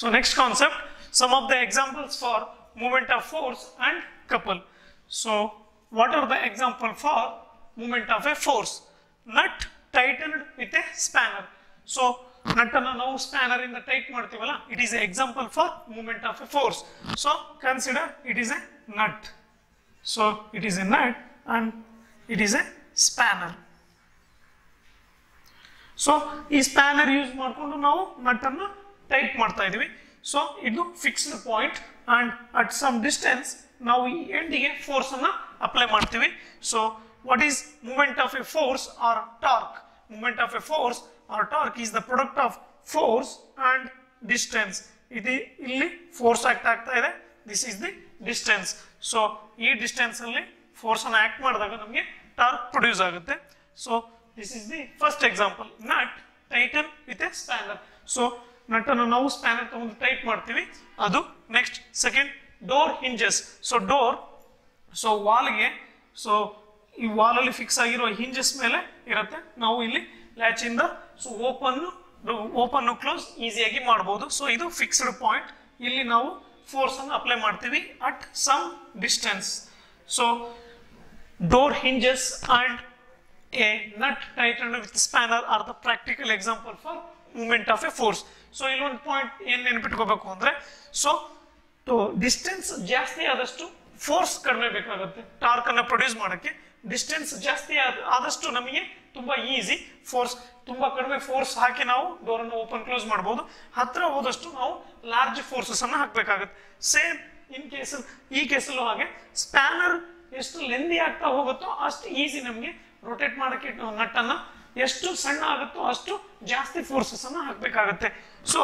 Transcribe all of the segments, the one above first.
So next concept, some of the examples for movement of force and couple. So what are the example for movement of a force? Nut tightened with a spanner. So nut ಅನ್ನು ನಾವು spanner ಇಂದ tight ಮಾಡ್ತೀವಲ್ಲ, it is an example for movement of a force. So consider it is a nut. So it is a nut and it is a spanner. So ಈ spanner use ಮಾಡಿಕೊಂಡು ನಾವು nut ಅನ್ನು tight ಮಾಡ್ತಾ ಇದೀವಿ. So ಇದು fixed point and at some distance ನಾವು ಈ ಎಂಡಿಗೆ ಫೋರ್ಸ್ ಅನ್ನ ಅಪ್ಲೈ ಮಾಡ್ತೀವಿ. So what is movement of a force or torque? Movement of a force or torque is the product of force and distance. ಇದು ಇಲ್ಲಿ force act ಆಗ್ತಾ ಇದೆ, this is the distance. So ಈ distance ಅಲ್ಲಿ force ಅನ್ನು act ಮಾಡಿದಾಗ ನಮಗೆ torque produce ಆಗುತ್ತೆ. So this is the first example, nut tighten with a spanner. So nut ಅನ್ನು ನಾವು ಸ್ಪ್ಯಾನರ್ ತಗೊಂಡು ಟೈಟ್ ಮಾಡ್ತೀವಿ, ಅದು next. Second, door hinges. So door, so ವಾಲ್ಗೆ, ಸೊ ಈ ವಾಲ್ ಅಲ್ಲಿ ಫಿಕ್ಸ್ ಆಗಿರೋ ಹಿಂಜಸ್ ಮೇಲೆ ಇರುತ್ತೆ. ನಾವು ಇಲ್ಲಿ ಲ್ಯಾಚ್ ಇಂದ ಸೊ ಓಪನ್ ಕ್ಲೋಸ್ ಈಸಿಯಾಗಿ ಮಾಡಬಹುದು. ಸೊ ಇದು ಫಿಕ್ಸ್ಡ್ ಪಾಯಿಂಟ್, ಇಲ್ಲಿ ನಾವು ಫೋರ್ಸ್ ಅನ್ನು ಅಪ್ಲೈ ಮಾಡ್ತೀವಿ at some distance. So door hinges and a nut tightened with spanner are the practical example for movement of a force. So ಇಲ್ಲಿ ಒಂದು ಪಾಯಿಂಟ್ ಏನು ನೆನಪಿಟ್ಕೋಬೇಕು ಅಂದ್ರೆ, ಸೊ ಡಿಸ್ಟೆನ್ಸ್ ಜಾಸ್ತಿ ಆದಷ್ಟು ಫೋರ್ಸ್ ಕಡಿಮೆ ಬೇಕಾಗುತ್ತೆ ಟಾರ್ಕ್ ಅನ್ನ ಪ್ರೊಡ್ಯೂಸ್ ಮಾಡಕ್ಕೆ. ಡಿಸ್ಟೆನ್ಸ್ ಜಾಸ್ತಿ ಆದಷ್ಟು ನಮಗೆ ತುಂಬಾ ಈಸಿ, ಫೋರ್ಸ್ ತುಂಬಾ ಕಡಿಮೆ ಫೋರ್ಸ್ ಹಾಕಿ ನಾವು ಡೋರ್ ಅನ್ನು ಓಪನ್ ಕ್ಲೋಸ್ ಮಾಡಬಹುದು. ಹತ್ರ ಹೋದಷ್ಟು ನಾವು ಲಾರ್ಜ್ ಫೋರ್ಸಸ್ ಅನ್ನ ಹಾಕಬೇಕಾಗುತ್ತೆ. ಸೇಮ್ ಈ ಕೇಸಲ್ಲೂ ಹಾಗೆ ಸ್ಪ್ಯಾನರ್ ಎಷ್ಟು ಲೆಂದಿ ಆಗ್ತಾ ಹೋಗುತ್ತೋ ಅಷ್ಟು ಈಸಿ ನಮಗೆ ರೊಟೇಟ್ ಮಾಡಕ್ಕೆ ನಟ್ ಅನ್ನ ಎಷ್ಟು ಸಣ್ಣ ಆಗುತ್ತೋ ಅಷ್ಟು ಜಾಸ್ತಿ ಫೋರ್ಸಸ್ ಅನ್ನ ಹಾಕಬೇಕಾಗುತ್ತೆ. So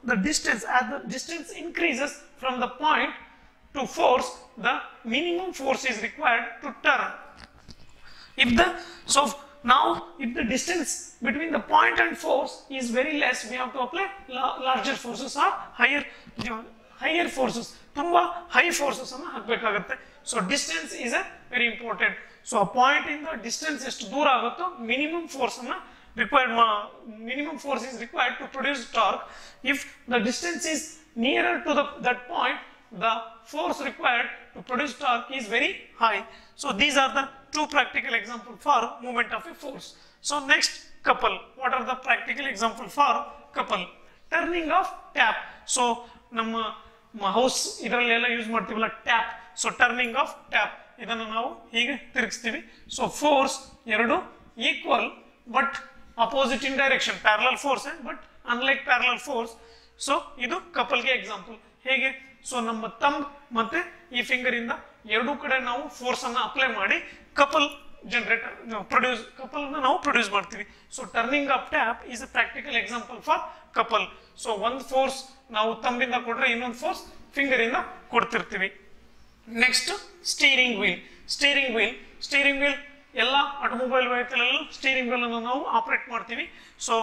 the distance, as the distance increases from the point to force, the minimum force is required to turn. If the distance between the point and force is very less, we have to apply larger forces or higher forces. ತುಂಬಾ high forces ಅನ್ನ ಹಾಕಬೇಕಾಗುತ್ತೆ. So distance is a very important. So a point in the distance ಎಷ್ಟು ದೂರ ಆಗುತ್ತೋ minimum force is required to produce torque. If the distance is nearer to that point, the force required to produce torque is very high. So these are the two practical examples for movement of a force. So next, couple. What are the practical examples for couple? Turning of tap. So ನಮ್ಮ house ಇದರಲ್ಲೆಲ್ಲ use ಮಾಡ್ತೀವಲ್ಲ tap. So turning of tap, ಇದನ್ನು ನಾವು ಹೀಗೆ ತಿರುಗಿಸ್ತೀವಿ. So force ಎರಡು equal but opposite in direction, parallel force but unlike parallel force. So ಇದು ಕಪಲ್ಗೆ example. ಹೇಗೆ? So ನಮ್ಮ ಥಂಬ್ ಮತ್ತೆ ಈ ಫಿಂಗರ್ ಇಂದ ಎರಡೂ ಕಡೆ ನಾವು ಫೋರ್ಸ್ ಅನ್ನ ಅಪ್ಲೈ ಮಾಡಿ ಕಪಲ್ ಕಪಲ್ ನಾವು ಪ್ರೊಡ್ಯೂಸ್ ಮಾಡ್ತೀವಿ. So turning of tap is a practical example for couple. So ಒಂದು ಫೋರ್ಸ್ ನಾವು ಥಂಬಿಂದ ಕೊಟ್ರೆ ಇನ್ನೊಂದು ಫೋರ್ಸ್ ಫಿಂಗರ್ ಇಂದ ಕೊಡ್ತಿರ್ತೀವಿ. ನೆಕ್ಸ್ಟ್, ಸ್ಟೀರಿಂಗ್ ವೀಲ್ ಎಲ್ಲ ಆಟೋಮೊಬೈಲ್ ವೆಹಿಕಲ್ ಅಲ್ಲೂ ಸ್ಟೀರಿಂಗ್ ವೀಲ್ ಅನ್ನು ನಾವು ಆಪರೇಟ್ ಮಾಡ್ತೀವಿ. ಸೊ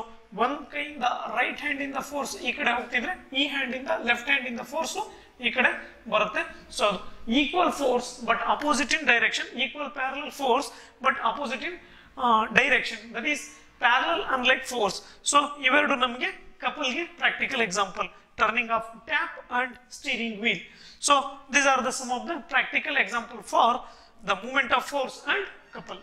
ಒಂದ್ ಕೈಯಿಂದ ರೈಟ್ ಹ್ಯಾಂಡ್ ಇಂದ ಫೋರ್ಸ್ ಈ ಕಡೆ ಹೋಗ್ತಿದ್ರೆ ಈ ಹ್ಯಾಂಡ್ ಇಂದ ಲೆಫ್ಟ್ ಹ್ಯಾಂಡ್ ಇಂದ ಫೋರ್ಸ್ ಈ ಕಡೆ ಬರುತ್ತೆ. So equal force but opposite in direction, equal parallel force but opposite in direction, that is parallel unlike force. So ಇವೆರಡು ನಮಗೆ ಕಪಲ್ಗೆ practical example, turning of tap and steering wheel. So these are some of the practical example for the movement of force and couple.